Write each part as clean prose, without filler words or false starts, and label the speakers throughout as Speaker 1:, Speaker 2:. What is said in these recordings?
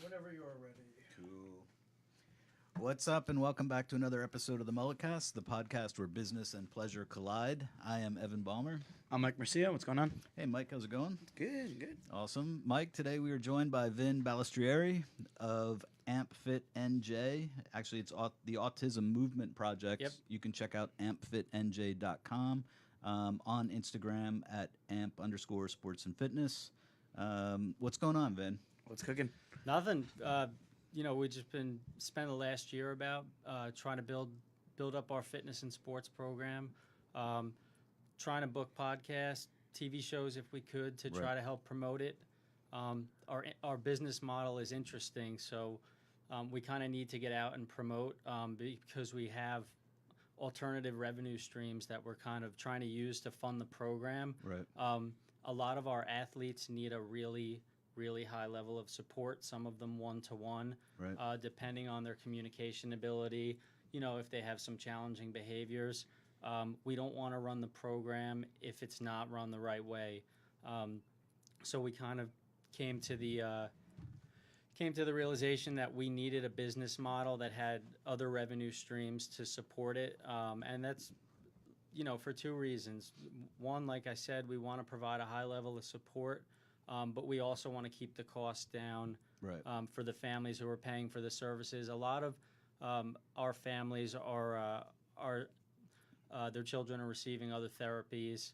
Speaker 1: Whenever you're ready.
Speaker 2: Cool. What's up, and welcome back to another episode of the MulletCast, the podcast where business and pleasure collide. I am Evan Balmer.
Speaker 3: I'm Mike Mercia. What's going on?
Speaker 2: Hey, Mike, how's it going?
Speaker 3: Good, good.
Speaker 2: Awesome. Mike, today we are joined by Vin Balestrieri of AMP Fit NJ. Actually, it's the Autism Movement Project.
Speaker 3: Yep.
Speaker 2: You can check out ampfitnj.com, on Instagram at amp_sports and fitness. What's going on, Vin?
Speaker 3: What's cooking?
Speaker 1: Nothing. We've just been spent the last year about trying to build up our fitness and sports program, trying to book podcasts, TV shows if we could to try to help promote it. Our business model is interesting, so we kind of need to get out and promote because we have alternative revenue streams that we're kind of trying to use to fund the program.
Speaker 2: Right.
Speaker 1: A lot of our athletes need a really high level of support, some of them one-to-one,
Speaker 2: Right.
Speaker 1: depending on their communication ability, if they have some challenging behaviors. We don't want to run the program if it's not run the right way. So we kind of came to the realization that we needed a business model that had other revenue streams to support it. And that's, for two reasons. One, like I said, we want to provide a high level of support. But we also want to keep the costs down
Speaker 2: Right.
Speaker 1: For the families who are paying for the services. A lot of our families are their children are receiving other therapies,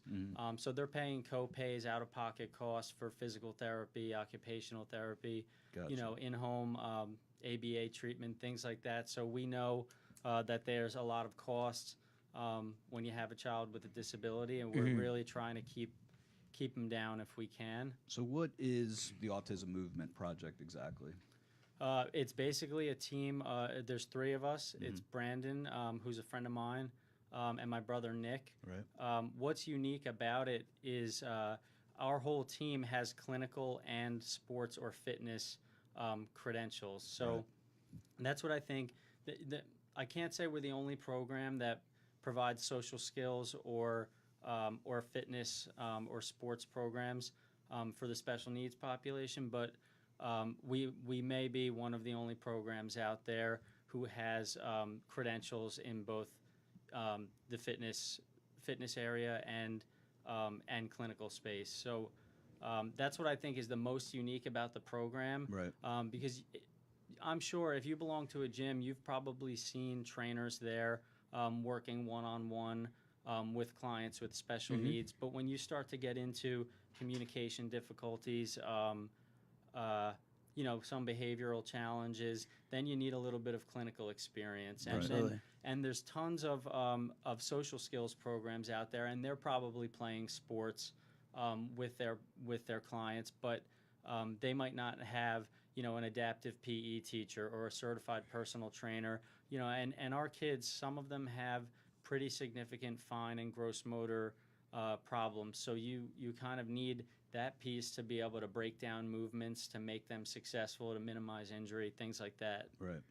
Speaker 1: so they're paying copays, out-of-pocket costs for physical therapy, occupational therapy,
Speaker 2: Gotcha.
Speaker 1: in-home ABA treatment, things like that. So we know that there's a lot of costs when you have a child with a disability, and we're really trying to keep them down if we can.
Speaker 2: So what is the Autism Movement Project exactly?
Speaker 1: It's basically a team. There's three of us. It's Brandon, who's a friend of mine, and my brother Nick.
Speaker 2: Right.
Speaker 1: What's unique about it is our whole team has clinical and sports or fitness credentials. So that's what I think. I can't say we're the only program that provides social skills or fitness or sports programs for the special needs population, but we may be one of the only programs out there who has credentials in both the fitness area and clinical space. So that's what I think is the most unique about the program.
Speaker 2: Right.
Speaker 1: Because I'm sure if you belong to a gym, you've probably seen trainers there working one-on-one with clients with special needs. But when you start to get into communication difficulties, some behavioral challenges, then you need a little bit of clinical experience. And and there's tons of social skills programs out there, and they're probably playing sports with their clients, but they might not have an adaptive PE teacher or a certified personal trainer. And our kids, some of them have pretty significant fine and gross motor problems. So you kind of need that piece to be able to break down movements, to make them successful, to minimize injury, things like that.
Speaker 2: Right.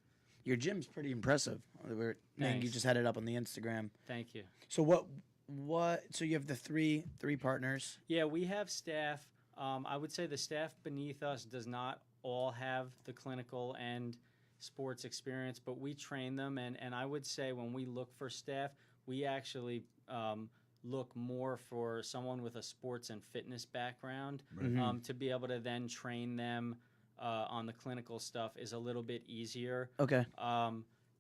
Speaker 3: Your gym's pretty impressive. You just had it up on the Instagram.
Speaker 1: Thank you.
Speaker 3: So what? So you have the three partners.
Speaker 1: Yeah, we have staff. I would say the staff beneath us does not all have the clinical and sports experience, but we train them, and I would say when we look for staff, we actually look more for someone with a sports and fitness background. To be able to then train them on the clinical stuff is a little bit easier.
Speaker 3: Okay.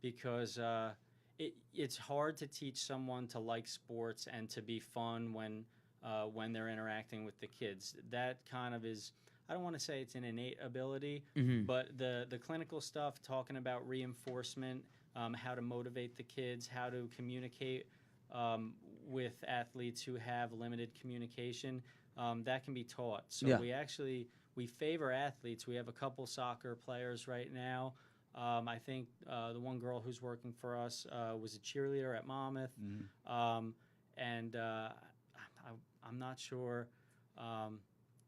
Speaker 1: Because it's hard to teach someone to like sports and to be fun when they're interacting with the kids. That kind of is, I don't want to say it's an innate ability, but the clinical stuff, talking about reinforcement, how to motivate the kids, how to communicate with athletes who have limited communication, that can be taught. So we favor athletes. We have a couple soccer players right now. I think the one girl who's working for us was a cheerleader at Monmouth, and I'm not sure.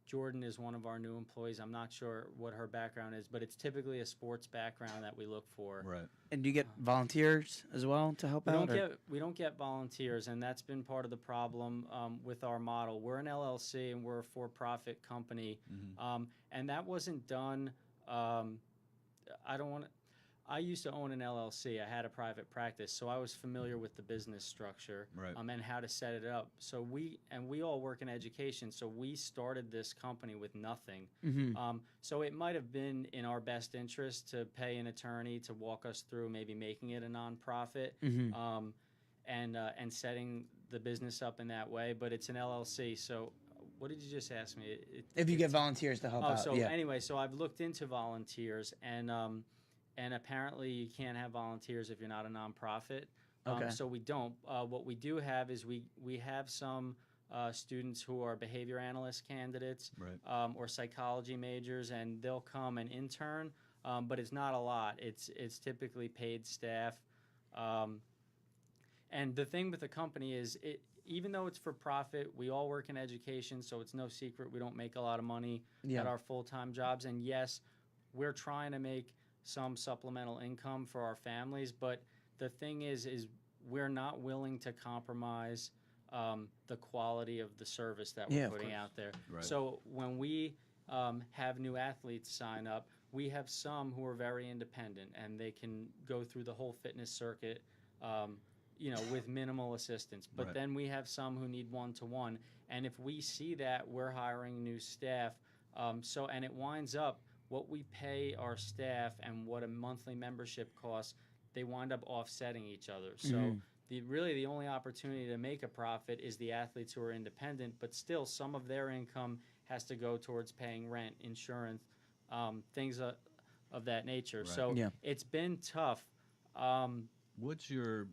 Speaker 1: Jordan is one of our new employees. I'm not sure what her background is, but it's typically a sports background that we look for.
Speaker 2: Right.
Speaker 3: And do you get volunteers as well to help out?
Speaker 1: We don't get volunteers, and that's been part of the problem with our model. We're an LLC, and we're a for-profit company, and that wasn't done I don't want to. I used to own an LLC. I had a private practice, so I was familiar with the business structure,
Speaker 2: Right.
Speaker 1: And how to set it up. So we all work in education, so we started this company with nothing. So it might have been in our best interest to pay an attorney to walk us through maybe making it a nonprofit, and setting the business up in that way. But it's an LLC, so. What did you just ask me?
Speaker 3: If you get volunteers to help out.
Speaker 1: So
Speaker 3: yeah.
Speaker 1: anyway, so I've looked into volunteers, and apparently you can't have volunteers if you're not a nonprofit.
Speaker 3: Okay.
Speaker 1: So we don't. What we do have is we have some students who are behavior analyst candidates,
Speaker 2: Right.
Speaker 1: Or psychology majors, and they'll come and intern, but it's not a lot. It's typically paid staff. And the thing with the company is even though it's for profit, we all work in education, so it's no secret we don't make a lot of money at our full-time jobs. And yes, we're trying to make some supplemental income for our families, but the thing is we're not willing to compromise the quality of the service that we're putting out there.
Speaker 2: Right.
Speaker 1: So when we have new athletes sign up, we have some who are very independent, and they can go through the whole fitness circuit with minimal assistance. But
Speaker 2: Right.
Speaker 1: then we have some who need one-to-one. And if we see that, we're hiring new staff. And it winds up, what we pay our staff and what a monthly membership costs, they wind up offsetting each other. So the only opportunity to make a profit is the athletes who are independent, but still some of their income has to go towards paying rent, insurance, things of that nature.
Speaker 2: Right.
Speaker 1: So it's been tough.
Speaker 2: What's your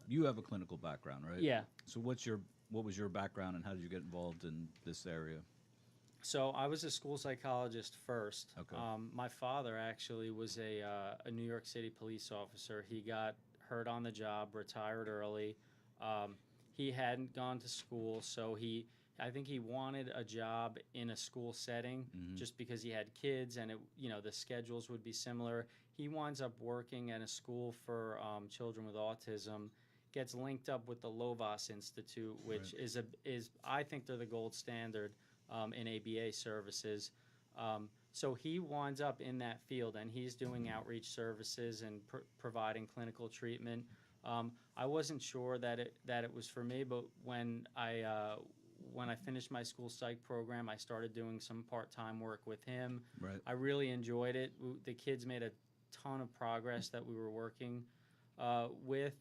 Speaker 2: you have a clinical background, right?
Speaker 1: Yeah.
Speaker 2: So what was your background, and how did you get involved in this area?
Speaker 1: So I was a school psychologist first.
Speaker 2: Okay.
Speaker 1: My father actually was a New York City police officer. He got hurt on the job, retired early. He hadn't gone to school, so I think he wanted a job in a school setting just because he had kids, and the schedules would be similar. He winds up working at a school for children with autism, gets linked up with the Lovas Institute, which is I think they're the gold standard in ABA services. So he winds up in that field, and he's doing outreach services and providing clinical treatment. I wasn't sure that it was for me, but when I finished my school psych program, I started doing some part-time work with him.
Speaker 2: Right.
Speaker 1: I really enjoyed it. The kids made a ton of progress that we were working with.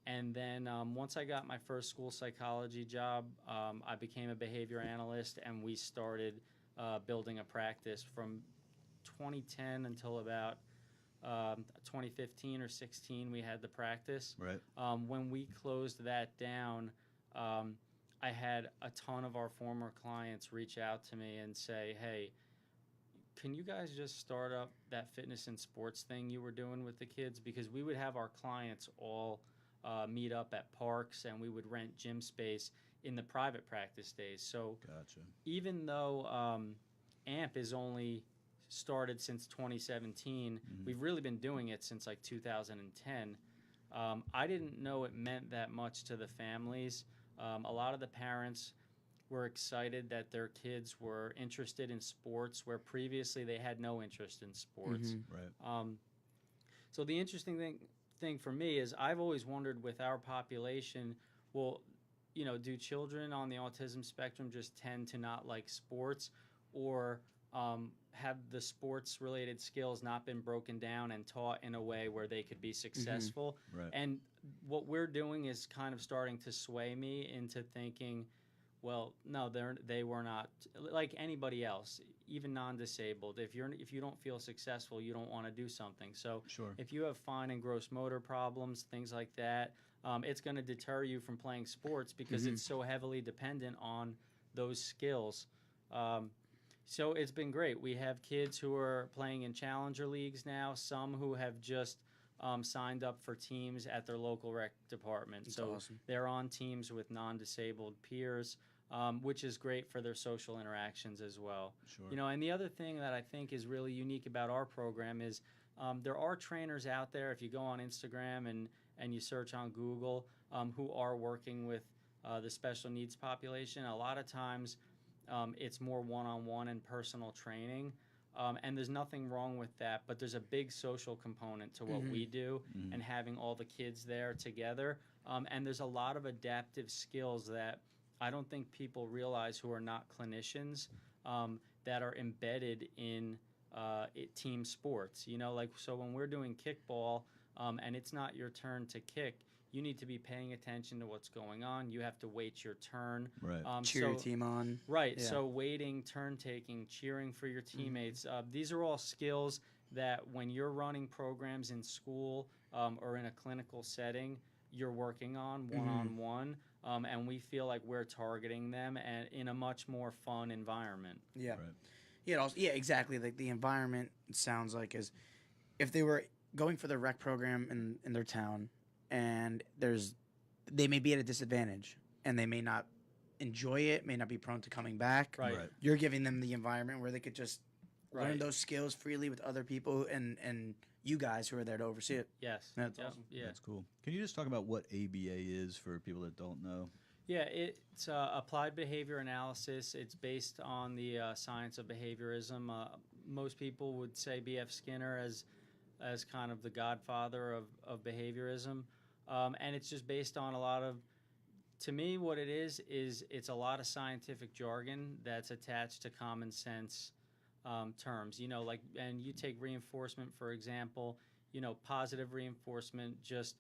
Speaker 1: And then once I got my first school psychology job, I became a behavior analyst, and we started building a practice from 2010 until about 2015 or 16. We had the practice.
Speaker 2: Right.
Speaker 1: When we closed that down, I had a ton of our former clients reach out to me and say, hey, can you guys just start up that fitness and sports thing you were doing with the kids? Because we would have our clients all meet up at parks, and we would rent gym space in the private practice days. So
Speaker 2: Gotcha.
Speaker 1: even though AMP is only started since 2017, we've really been doing it since like 2010. I didn't know it meant that much to the families. A lot of the parents were excited that their kids were interested in sports where previously they had no interest in sports.
Speaker 2: Right.
Speaker 1: So the interesting thing for me is I've always wondered with our population, well, do children on the autism spectrum just tend to not like sports, or have the sports-related skills not been broken down and taught in a way where they could be successful?
Speaker 2: Right.
Speaker 1: And what we're doing is kind of starting to sway me into thinking, well, no, they were not like anybody else, even non-disabled. If you don't feel successful, you don't want to do something. So
Speaker 2: Sure.
Speaker 1: if you have fine and gross motor problems, things like that, it's going to deter you from playing sports because it's so heavily dependent on those skills. So it's been great. We have kids who are playing in challenger leagues now, some who have just signed up for teams at their local rec department.
Speaker 3: That's
Speaker 1: so
Speaker 3: awesome.
Speaker 1: they're on teams with non-disabled peers, which is great for their social interactions as well.
Speaker 2: Sure.
Speaker 1: And the other thing that I think is really unique about our program is there are trainers out there, if you go on Instagram and you search on Google, who are working with the special needs population. A lot of times it's more one-on-one and personal training. And there's nothing wrong with that, but there's a big social component to what we do and having all the kids there together. And there's a lot of adaptive skills that I don't think people realize who are not clinicians that are embedded in team sports. You know, like, so when we're doing kickball and it's not your turn to kick, you need to be paying attention to what's going on. You have to wait your turn.
Speaker 2: Right.
Speaker 3: Cheer your team on.
Speaker 1: Right.
Speaker 3: Yeah.
Speaker 1: So waiting, turn taking, cheering for your teammates. These are all skills that when you're running programs in school or in a clinical setting, you're working on one-on-one. And we feel like we're targeting them and in a much more fun environment.
Speaker 3: Yeah.
Speaker 2: Right.
Speaker 3: Yeah. Also, yeah. Exactly. Like the environment, it sounds like, is if they were going for the rec program in their town, and they may be at a disadvantage, and they may not enjoy it, may not be prone to coming back.
Speaker 1: Right.
Speaker 2: Right.
Speaker 3: You're giving them the environment where they could just learn
Speaker 1: Right.
Speaker 3: those skills freely with other people and you guys who are there to oversee it.
Speaker 1: Yes.
Speaker 3: That's
Speaker 1: Yep.
Speaker 3: awesome.
Speaker 1: Yeah.
Speaker 2: That's cool. Can you just talk about what ABA is for people that don't know?
Speaker 1: Yeah, it's applied behavior analysis. It's based on the science of behaviorism. Most people would say B.F. Skinner as kind of the godfather of behaviorism. And it's just based on a lot of, to me, what it is it's a lot of scientific jargon that's attached to common sense terms. You know, like, and you take reinforcement, for example, you know, positive reinforcement, just,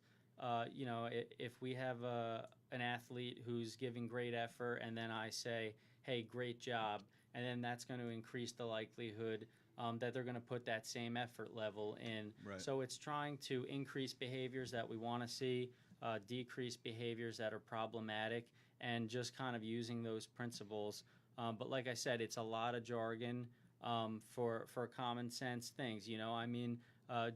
Speaker 1: you know, if we have an athlete who's giving great effort and then I say, hey, great job, and then that's going to increase the likelihood that they're going to put that same effort level in.
Speaker 2: Right.
Speaker 1: So it's trying to increase behaviors that we want to see, decrease behaviors that are problematic, and just kind of using those principles. But like I said, it's a lot of jargon for common sense things. You know, I mean,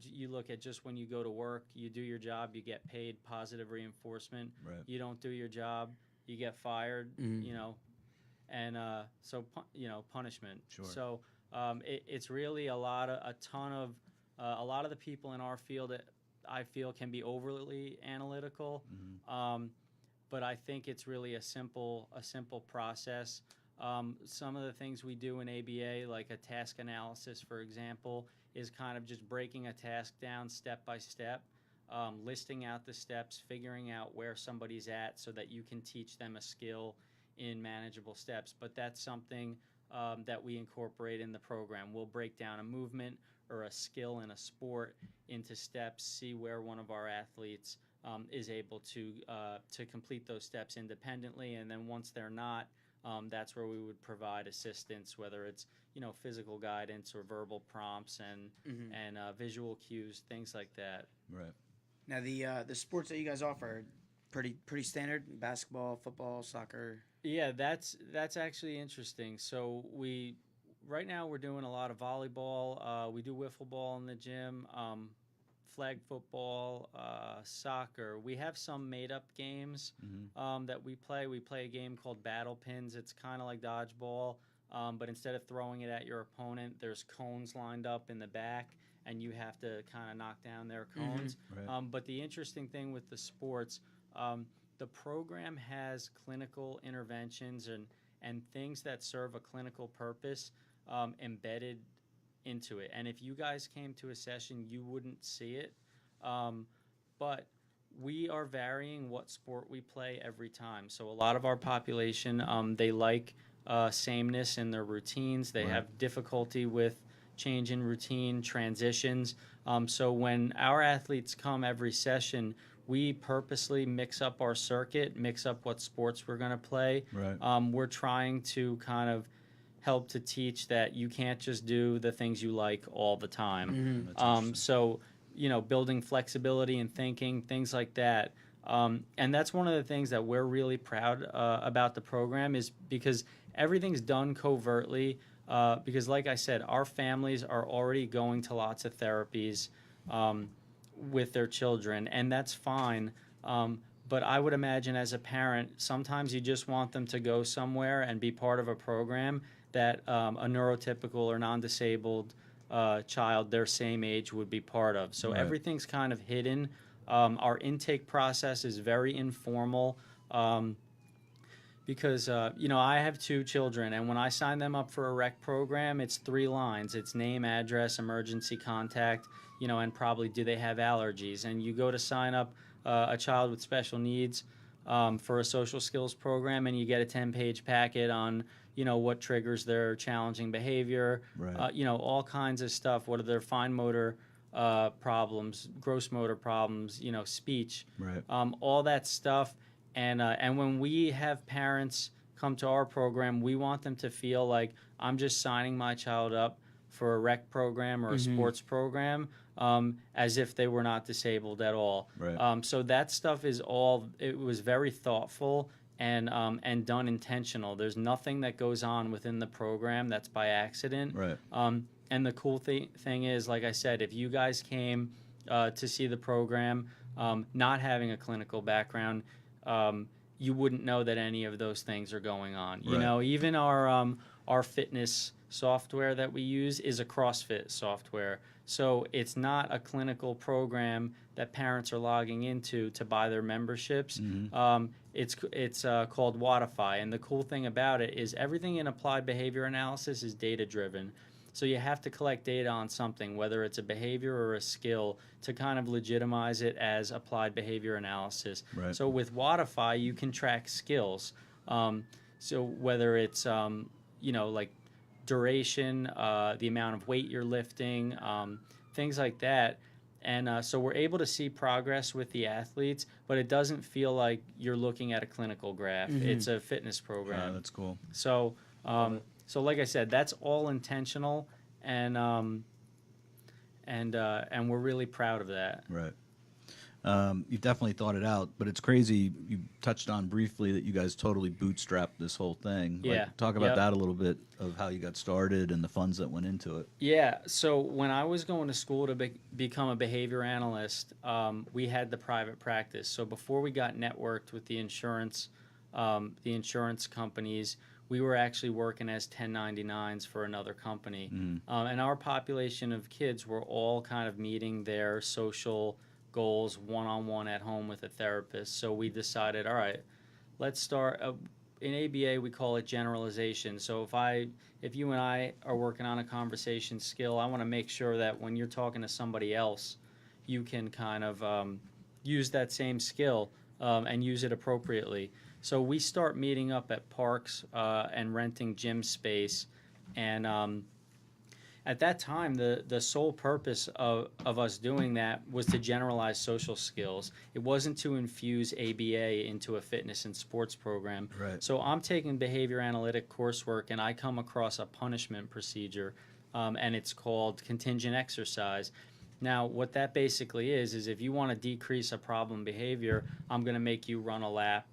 Speaker 1: you look at just when you go to work, you do your job, you get paid, positive reinforcement.
Speaker 2: Right.
Speaker 1: You don't do your job, you get fired. You know, and so you know, punishment.
Speaker 2: Sure.
Speaker 1: So it's really a lot of the people in our field that I feel can be overly analytical, but I think it's really a simple process. Some of the things we do in ABA, like a task analysis, for example, is kind of just breaking a task down step by step, listing out the steps, figuring out where somebody's at so that you can teach them a skill in manageable steps. But that's something that we incorporate in the program. We'll break down a movement or a skill in a sport into steps, see where one of our athletes is able to complete those steps independently, and then once they're not, that's where we would provide assistance, whether it's, you know, physical guidance or verbal prompts and visual cues, things like that.
Speaker 2: Right.
Speaker 3: Now the sports that you guys offer are pretty standard: basketball, football, soccer.
Speaker 1: Yeah, that's actually interesting. So right now we're doing a lot of volleyball. We do wiffle ball in the gym, flag football, soccer. We have some made-up games that we play. We play a game called Battle Pins. It's kind of like dodgeball, but instead of throwing it at your opponent, there's cones lined up in the back, and you have to kind of knock down their cones.
Speaker 2: Right.
Speaker 1: But the interesting thing with the sports, the program has clinical interventions and things that serve a clinical purpose embedded into it. And if you guys came to a session, you wouldn't see it. But we are varying what sport we play every time. So a lot of our population, they like sameness in their routines. They have difficulty with change in routine, transitions. So when our athletes come every session, we purposely mix up our circuit, mix up what sports we're going to play.
Speaker 2: Right.
Speaker 1: We're trying to kind of help to teach that you can't just do the things you like all the time. So, you know, building flexibility and thinking, things like that. And that's one of the things that we're really proud about the program, is because everything's done covertly. Because like I said, our families are already going to lots of therapies with their children, and that's fine. But I would imagine as a parent, sometimes you just want them to go somewhere and be part of a program that a neurotypical or non-disabled child their same age would be part of. So everything's kind of hidden. Our intake process is very informal. because I have 2 children, and when I sign them up for a rec program, it's 3 lines. It's name, address, emergency contact, and probably do they have allergies. And you go to sign up a child with special needs for a social skills program, and you get a 10-page packet on what triggers their challenging behavior,
Speaker 2: Right.
Speaker 1: all kinds of stuff. What are their fine motor problems, gross motor problems, speech,
Speaker 2: Right.
Speaker 1: all that stuff. And when we have parents come to our program, we want them to feel like I'm just signing my child up for a rec program or a sports program, as if they were not disabled at all.
Speaker 2: Right.
Speaker 1: So that stuff it was very thoughtful and done intentional. There's nothing that goes on within the program that's by accident.
Speaker 2: Right.
Speaker 1: And the cool thing is, like I said, if you guys came to see the program, not having a clinical background, you wouldn't know that any of those things are going on.
Speaker 2: Right.
Speaker 1: Even our fitness software that we use is a CrossFit software. So it's not a clinical program that parents are logging into to buy their memberships. It's called Wodify, and the cool thing about it is everything in applied behavior analysis is data driven. So you have to collect data on something, whether it's a behavior or a skill, to kind of legitimize it as applied behavior analysis.
Speaker 2: Right.
Speaker 1: So with Wodify, you can track skills. So whether it's like duration, the amount of weight you're lifting, things like that. And so we're able to see progress with the athletes, but it doesn't feel like you're looking at a clinical graph. It's a fitness program.
Speaker 2: That's cool.
Speaker 1: So, so like I said, that's all intentional, and we're really proud of that.
Speaker 2: Right. You've definitely thought it out, but it's crazy. You touched on briefly that you guys totally bootstrapped this whole thing.
Speaker 1: Yeah.
Speaker 2: Talk about that a little bit, of how you got started and the funds that went into it.
Speaker 1: Yeah. So when I was going to school to become a behavior analyst, we had the private practice. So before we got networked with the insurance companies, we were actually working as 1099s for another company. And our population of kids were all kind of meeting their social goals one-on-one at home with a therapist. So we decided, all right, let's start. In ABA, we call it generalization. So if you and I are working on a conversation skill, I want to make sure that when you're talking to somebody else, you can kind of use that same skill and use it appropriately. So we start meeting up at parks and renting gym space. And at that time, the sole purpose of us doing that was to generalize social skills. It wasn't to infuse ABA into a fitness and sports program.
Speaker 2: Right.
Speaker 1: So I'm taking behavior analytic coursework, and I come across a punishment procedure, and it's called contingent exercise. Now, what that basically is if you want to decrease a problem behavior, I'm going to make you run a lap.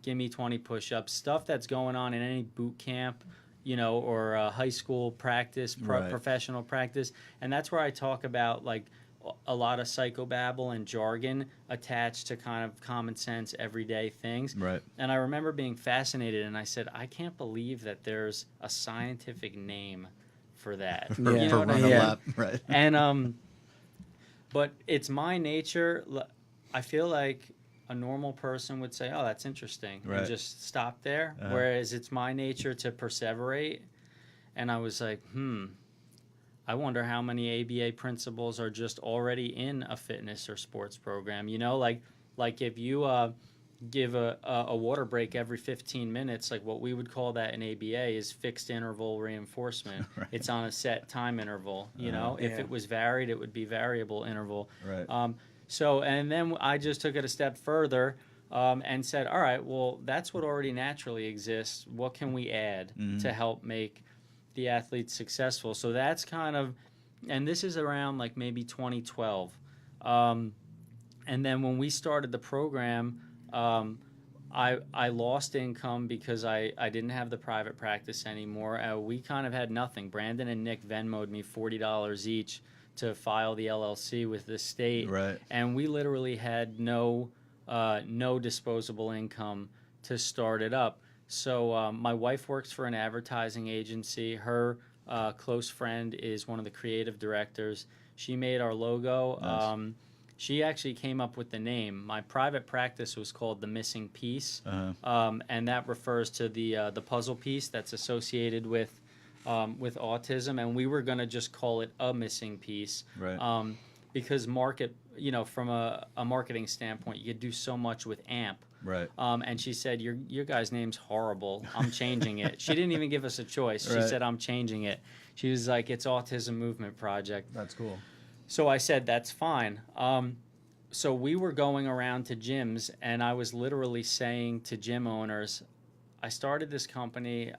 Speaker 1: Give me 20 push-ups, stuff that's going on in any boot camp, or high school practice, professional practice. And that's where I talk about like a lot of psychobabble and jargon attached to kind of common sense, everyday things.
Speaker 2: Right.
Speaker 1: And I remember being fascinated, and I said, I can't believe that there's a scientific name for that.
Speaker 2: For
Speaker 1: You know what I
Speaker 2: run
Speaker 1: mean?
Speaker 2: a lap. Right.
Speaker 1: And but it's my nature. I feel like a normal person would say, oh, that's interesting, and just stop there. Whereas it's my nature to perseverate. And I was like, I wonder how many ABA principles are just already in a fitness or sports program. Like if you give a water break every 15 minutes, like what we would call that in ABA is fixed interval reinforcement.
Speaker 2: Right.
Speaker 1: It's on a set time interval. If it was varied, it would be variable interval.
Speaker 2: Right.
Speaker 1: So, and then I just took it a step further and said, all right, well, that's what already naturally exists. What can we add to help make the athletes successful? So that's kind of, and this is around like maybe 2012. And then when we started the program, I lost income because I didn't have the private practice anymore. We kind of had nothing. Brandon and Nick Venmo'd me $40 each to file the LLC with the state.
Speaker 2: Right.
Speaker 1: And we literally had no disposable income to start it up. So my wife works for an advertising agency. Her close friend is one of the creative directors. She made our logo.
Speaker 2: Nice.
Speaker 1: she actually came up with the name. My private practice was called The Missing Piece, and that refers to the puzzle piece that's associated with autism. And we were going to just call it A Missing Piece,
Speaker 2: Right.
Speaker 1: because from a marketing standpoint, you could do so much with AMP.
Speaker 2: Right.
Speaker 1: And she said, your guy's name's horrible. I'm changing it. She didn't even give us a choice. She
Speaker 2: Right.
Speaker 1: said, I'm changing it. She was like, it's Autism Movement Project.
Speaker 2: That's cool.
Speaker 1: So I said, that's fine. So we were going around to gyms, and I was literally saying to gym owners, I started this company.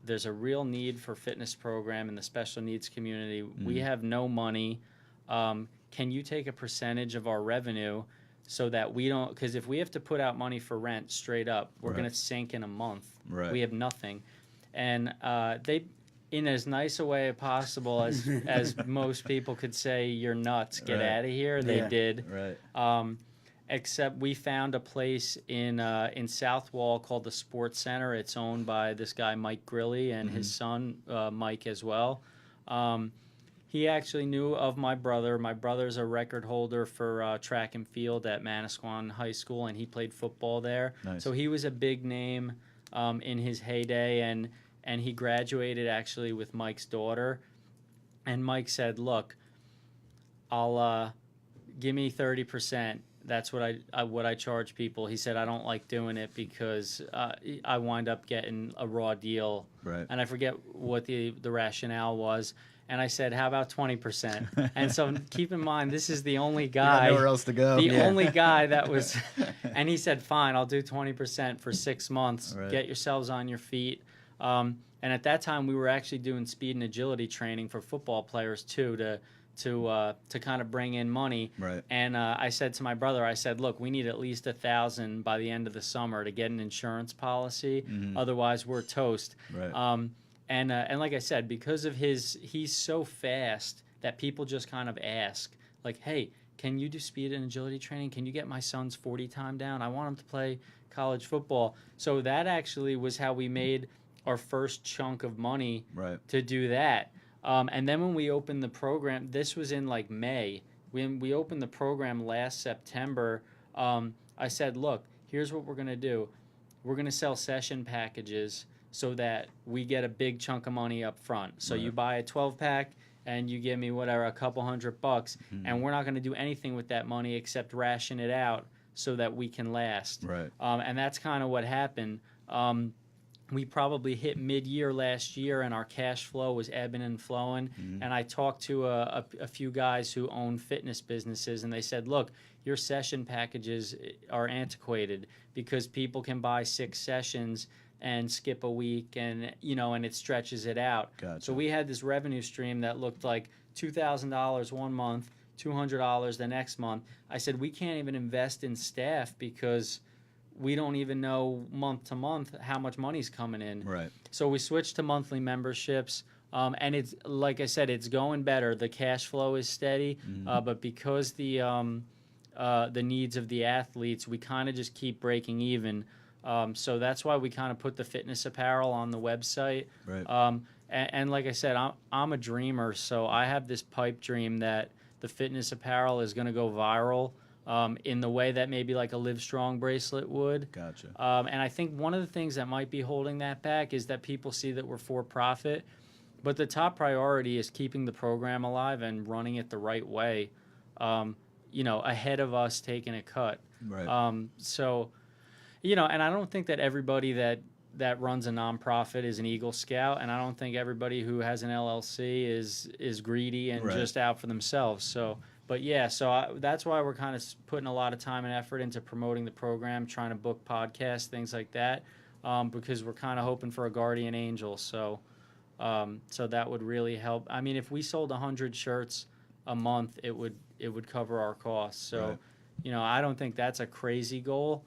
Speaker 1: There's a real need for fitness program in the special needs community. We have no money. Can you take a percentage of our revenue so that we don't, because if we have to put out money for rent straight up, we're
Speaker 2: Right.
Speaker 1: going to sink in a month.
Speaker 2: Right.
Speaker 1: We have nothing. And they, in as nice a way possible as most people could say, you're nuts, get
Speaker 2: Right.
Speaker 1: out of here, they
Speaker 3: Yeah.
Speaker 1: did.
Speaker 2: Right.
Speaker 1: Except we found a place in Southwall called the Sports Center. It's owned by this guy, Mike Grilly, and his son, Mike, as well. He actually knew of my brother. My brother's a record holder for track and field at Manasquan High School, and he played football there.
Speaker 2: Nice.
Speaker 1: So he was a big name in his heyday, and he graduated actually with Mike's daughter. And Mike said, look, I'll give me 30%. That's what I charge people. He said, I don't like doing it because I wind up getting a raw deal.
Speaker 2: Right.
Speaker 1: And I forget what the rationale was. And I said, how about 20%? And so keep in mind, this is the only
Speaker 2: You
Speaker 1: guy.
Speaker 2: got nowhere else to go.
Speaker 1: The only guy that was, and he said, fine, I'll do 20% for 6 months.
Speaker 2: Right.
Speaker 1: Get yourselves on your feet. And at that time, we were actually doing speed and agility training for football players too, to kind of bring in money.
Speaker 2: Right.
Speaker 1: And I said to my brother, I said, look, we need at least 1,000 by the end of the summer to get an insurance policy. Otherwise, we're toast.
Speaker 2: Right.
Speaker 1: And like I said, because of he's so fast that people just kind of ask, like, hey, can you do speed and agility training? Can you get my son's 40 time down? I want him to play college football. So that actually was how we made our first chunk of money
Speaker 2: Right.
Speaker 1: to do that. And then when we opened the program, this was in like May. When we opened the program last September, I said, look, here's what we're going to do. We're going to sell session packages so that we get a big chunk of money up front. So you buy a 12-pack and you give me whatever, a couple $100, and we're not going to do anything with that money except ration it out so that we can last.
Speaker 2: Right.
Speaker 1: And that's kind of what happened. We probably hit mid-year last year, and our cash flow was ebbing and flowing. And I talked to a few guys who own fitness businesses, and they said, look, your session packages are antiquated because people can buy 6 sessions and skip a week, and and it stretches it out.
Speaker 2: Gotcha.
Speaker 1: So we had this revenue stream that looked like $2,000 one month, $200 the next month. I said, we can't even invest in staff because we don't even know month to month how much money's coming in.
Speaker 2: Right.
Speaker 1: So we switched to monthly memberships, and it's like I said, it's going better. The cash flow is steady, but because the needs of the athletes, we kind of just keep breaking even. So that's why we kind of put the fitness apparel on the website.
Speaker 2: Right.
Speaker 1: And like I said, I'm a dreamer, so I have this pipe dream that the fitness apparel is going to go viral in the way that maybe like a Live Strong bracelet would.
Speaker 2: Gotcha.
Speaker 1: And I think one of the things that might be holding that back is that people see that we're for profit, but the top priority is keeping the program alive and running it the right way, ahead of us taking a cut.
Speaker 2: Right.
Speaker 1: So, and I don't think that everybody that runs a nonprofit is an Eagle Scout, and I don't think everybody who has an LLC is greedy and
Speaker 2: Right.
Speaker 1: just out for themselves. So, but yeah, that's why we're kind of putting a lot of time and effort into promoting the program, trying to book podcasts, things like that, because we're kind of hoping for a guardian angel. So that would really help. I mean, if we sold 100 shirts a month, it would cover our costs. So,
Speaker 2: Right.
Speaker 1: I don't think that's a crazy goal.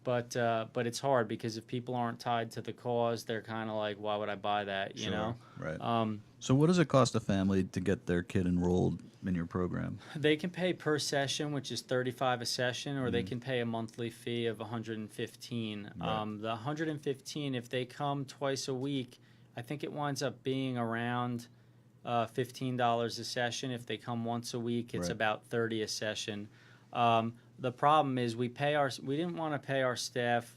Speaker 1: But it's hard because if people aren't tied to the cause, they're kind of like, why would I buy that? You
Speaker 2: Sure.
Speaker 1: know?
Speaker 2: Right. So what does it cost a family to get their kid enrolled in your program?
Speaker 1: They can pay per session, which is $35 a session, or they can pay a monthly fee of $115.
Speaker 2: Right.
Speaker 1: The $115, if they come twice a week, I think it winds up being around $15 a session. If they come once a week, it's
Speaker 2: Right.
Speaker 1: about $30 a session. The problem is we didn't want to pay our staff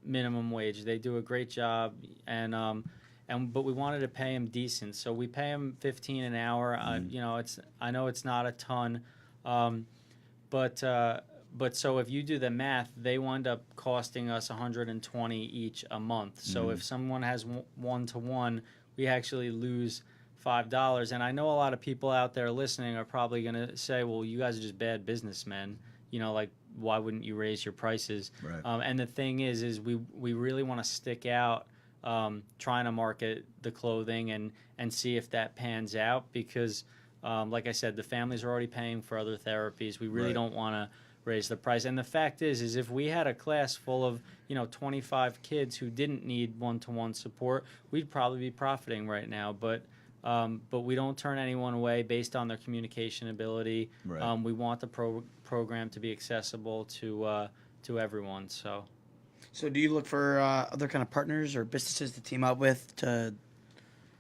Speaker 1: minimum wage. They do a great job, but we wanted to pay them decent, so we pay them $15 an hour. I know it's not a ton, but so if you do the math, they wind up costing us $120 each a month. So if someone has one-to-one, we actually lose $5. And I know a lot of people out there listening are probably going to say, well, you guys are just bad businessmen. Like, why wouldn't you raise your prices?
Speaker 2: Right.
Speaker 1: And the thing is we really want to stick out, trying to market the clothing and see if that pans out, because like I said, the families are already paying for other therapies. We really
Speaker 2: Right.
Speaker 1: don't want to raise the price. And the fact is if we had a class full of 25 kids who didn't need one-to-one support, we'd probably be profiting right now. But we don't turn anyone away based on their communication ability.
Speaker 2: Right.
Speaker 1: We want the program to be accessible to everyone.
Speaker 3: So do you look for other kind of partners or businesses to team up with to?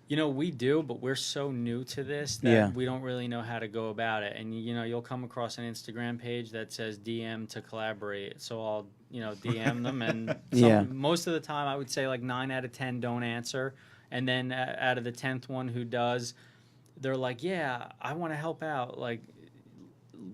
Speaker 1: We do, but we're so new to this that we don't really know how to go about it. And you'll come across an Instagram page that says DM to collaborate. So I'll DM them, and most of the time I would say like 9 out of 10 don't answer. And then out of the 10th one who does, they're like, yeah, I want to help out. Like,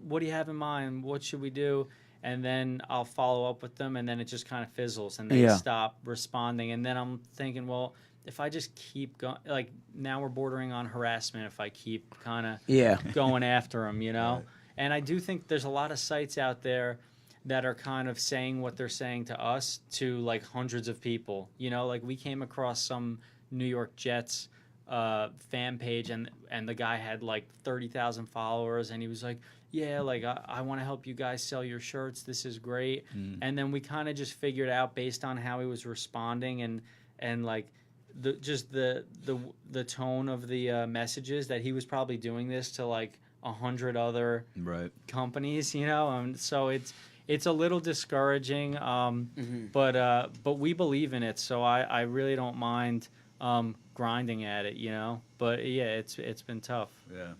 Speaker 1: what do you have in mind? What should we do? And then I'll follow up with them, and then it just kind of fizzles, and they stop responding. And then I'm thinking, well, if I just keep going, like now we're bordering on harassment if I keep kind of going after them,
Speaker 2: Right.
Speaker 1: And I do think there's a lot of sites out there that are kind of saying what they're saying to us to like hundreds of people. Like we came across some New York Jets fan page, and the guy had like 30,000 followers, and he was like, yeah, like I want to help you guys sell your shirts. This is great. And then we kind of just figured out based on how he was responding and like the tone of the messages that he was probably doing this to like 100 other
Speaker 2: Right.
Speaker 1: companies, and so it's a little discouraging, but we believe in it, so I really don't mind grinding at it, but yeah, it's been tough.
Speaker 2: Yeah.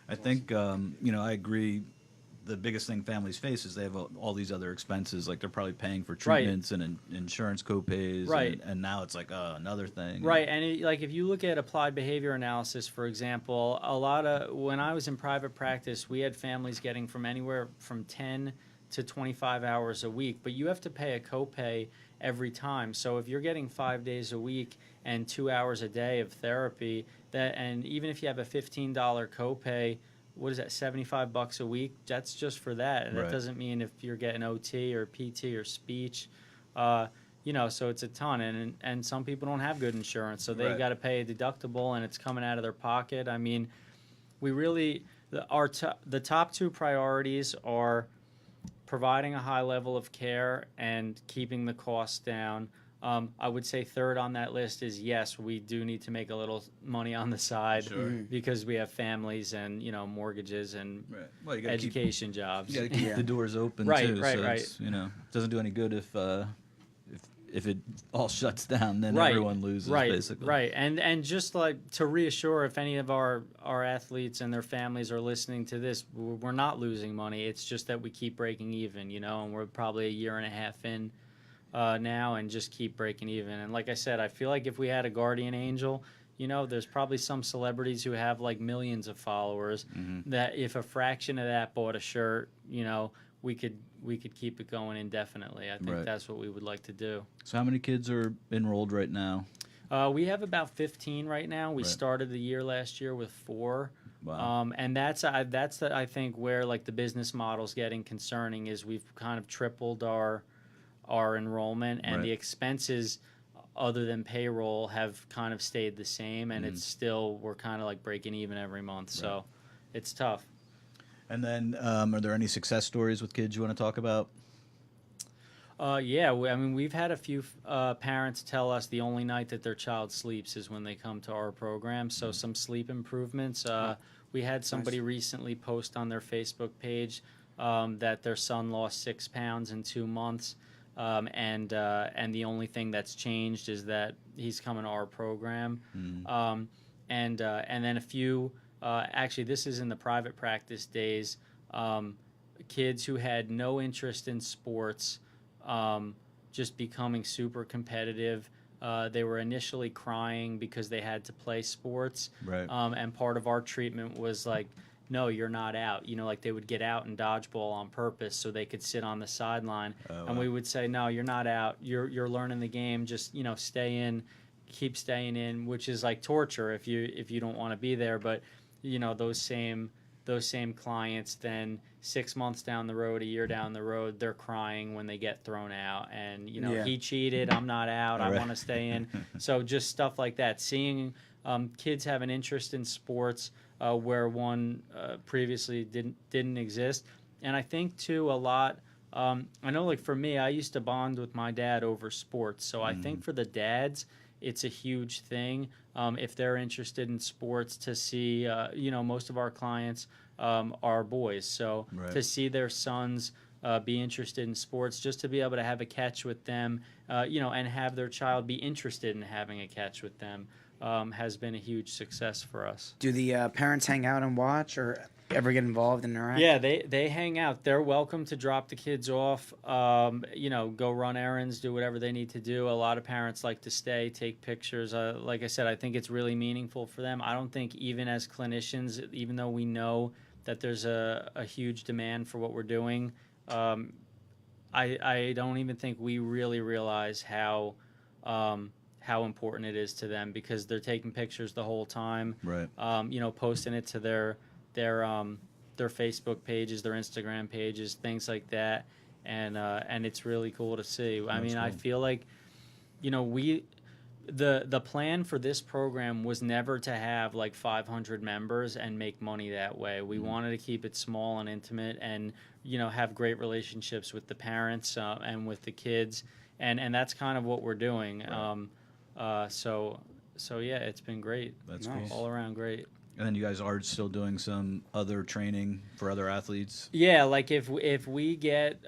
Speaker 2: I think I agree. The biggest thing families face is they have all these other expenses, like they're probably paying for treatments and insurance copays,
Speaker 1: Right.
Speaker 2: and now it's like another thing.
Speaker 1: Right, and like if you look at applied behavior analysis, for example, when I was in private practice, we had families getting from anywhere from 10 to 25 hours a week, but you have to pay a copay every time. So if you're getting 5 days a week and 2 hours a day of therapy, and even if you have a $15 copay, what is that, $75 a week? That's just for that. And
Speaker 2: Right.
Speaker 1: that doesn't mean if you're getting OT or PT or speech, so it's a ton. And some people don't have good insurance, so they
Speaker 2: Right.
Speaker 1: got to pay a deductible, and it's coming out of their pocket. I mean, we really, the top two priorities are providing a high level of care and keeping the costs down. I would say third on that list is, yes, we do need to make a little money on the side
Speaker 2: Sure.
Speaker 1: because we have families and mortgages and
Speaker 2: Right. Well, you gotta
Speaker 1: education jobs.
Speaker 2: You got to keep the doors open
Speaker 1: Right,
Speaker 2: too.
Speaker 1: right,
Speaker 2: so
Speaker 1: right.
Speaker 2: It's, doesn't do any good if it all shuts down, then
Speaker 1: Right,
Speaker 2: everyone loses
Speaker 1: right,
Speaker 2: basically.
Speaker 1: Right, and just like to reassure, if any of our athletes and their families are listening to this, we're not losing money. It's just that we keep breaking even, and we're probably a year and a half in now, and just keep breaking even. And like I said, I feel like if we had a guardian angel, there's probably some celebrities who have like millions of followers that if a fraction of that bought a shirt, we could keep it going indefinitely. I think
Speaker 2: Right.
Speaker 1: that's what we would like to do.
Speaker 2: So how many kids are enrolled right now?
Speaker 1: We have about 15 right now. We
Speaker 2: Right.
Speaker 1: started the year last year with 4.
Speaker 2: Wow.
Speaker 1: And that's I think where like the business model's getting concerning is we've kind of tripled our enrollment, and
Speaker 2: Right.
Speaker 1: the expenses other than payroll have kind of stayed the same, and it's still, we're kind of like breaking even every month. So it's tough.
Speaker 2: And then are there any success stories with kids you want to talk about?
Speaker 1: Yeah, we've had a few parents tell us the only night that their child sleeps is when they come to our program. So some sleep improvements. We had somebody recently post on their Facebook page that their son lost 6 pounds in 2 months, and the only thing that's changed is that he's coming to our program. and then a few. Actually, this is in the private practice days. Kids who had no interest in sports, just becoming super competitive. They were initially crying because they had to play sports.
Speaker 2: Right.
Speaker 1: And part of our treatment was like, no, you're not out. Like they would get out and dodgeball on purpose so they could sit on the sideline. And we would say, no, you're not out. You're learning the game. Just, stay in, keep staying in, which is like torture if you don't want to be there. But, those same clients, then 6 months down the road, a year down the road, they're crying when they get thrown out. And, he cheated, I'm not out, I want to stay in. So just stuff like that. Seeing kids have an interest in sports where one previously didn't exist. And I think, too, a lot, I know, like, for me, I used to bond with my dad over sports. So I think for the dads, it's a huge thing if they're interested in sports to see, most of our clients are boys. So to see their sons be interested in sports, just to be able to have a catch with them, and have their child be interested in having a catch with them has been a huge success for us.
Speaker 3: Do the parents hang out and watch or ever get involved and interact?
Speaker 1: Yeah, they hang out. They're welcome to drop the kids off, go run errands, do whatever they need to do. A lot of parents like to stay, take pictures. Like I said, I think it's really meaningful for them. I don't think even as clinicians, even though we know that there's a huge demand for what we're doing, I don't even think we really realize how important it is to them, because they're taking pictures the whole time,
Speaker 2: Right.
Speaker 1: Posting it to their Facebook pages, their Instagram pages, things like that, and it's really cool to see. I mean, I feel like, the plan for this program was never to have like 500 members and make money that way. We wanted to keep it small and intimate, and have great relationships with the parents and with the kids, and that's kind of what we're doing.
Speaker 2: Right.
Speaker 1: So yeah, it's been great.
Speaker 2: That's
Speaker 3: Nice.
Speaker 2: cool.
Speaker 1: All around great.
Speaker 2: And then you guys are still doing some other training for other athletes?
Speaker 1: Yeah, like if we get,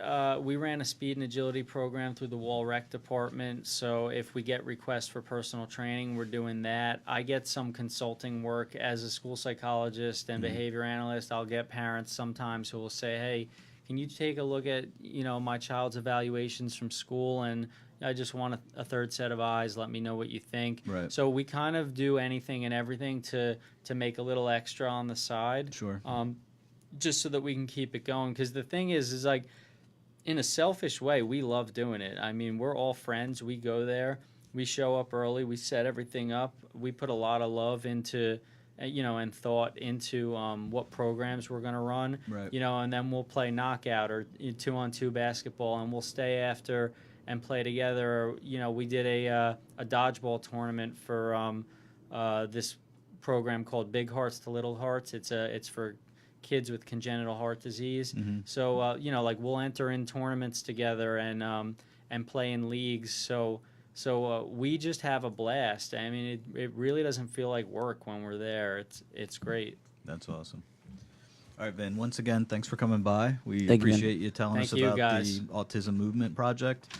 Speaker 1: we ran a speed and agility program through the Wall Rec department. So if we get requests for personal training, we're doing that. I get some consulting work as a school psychologist and behavior analyst. I'll get parents sometimes who will say, hey, can you take a look at, my child's evaluations from school, and I just want a third set of eyes. Let me know what you think.
Speaker 2: Right.
Speaker 1: So we kind of do anything and everything to make a little extra on the side.
Speaker 2: Sure.
Speaker 1: Just so that we can keep it going. Because the thing is like, in a selfish way, we love doing it. I mean, we're all friends. We go there. We show up early. We set everything up. We put a lot of love into, and thought into what programs we're going to run.
Speaker 2: Right.
Speaker 1: And then we'll play knockout or 2-on-2 basketball, and we'll stay after and play together. We did a dodgeball tournament for this program called Big Hearts to Little Hearts. It's for kids with congenital heart disease.
Speaker 2: Mm-hmm.
Speaker 1: So like we'll enter in tournaments together and play in leagues. So we just have a blast. I mean, it really doesn't feel like work when we're there. It's great.
Speaker 2: That's awesome. All right, Vin, once again, thanks for coming by. We
Speaker 3: Thank you,
Speaker 2: appreciate you telling us
Speaker 1: Thank you,
Speaker 2: about
Speaker 1: guys.
Speaker 2: the Autism Movement Project.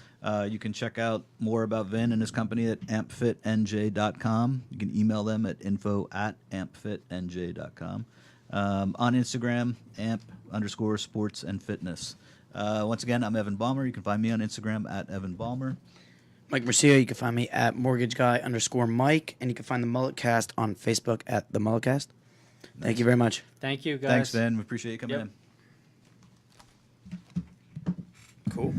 Speaker 2: You can check out more about Vin and his company at ampfitnj.com. You can email them at info@ampfitnj.com. On Instagram, amp_sports and fitness. Once again, I'm Evan Balmer. You can find me on Instagram at Evan Balmer.
Speaker 3: Mike Mercia, you can find me at mortgageguy_Mike, and you can find the MulletCast on Facebook at the MulletCast. Thank you very much.
Speaker 1: Thank you, guys.
Speaker 2: Thanks, Vin. We appreciate you coming
Speaker 1: Yep.
Speaker 2: in.
Speaker 3: Cool.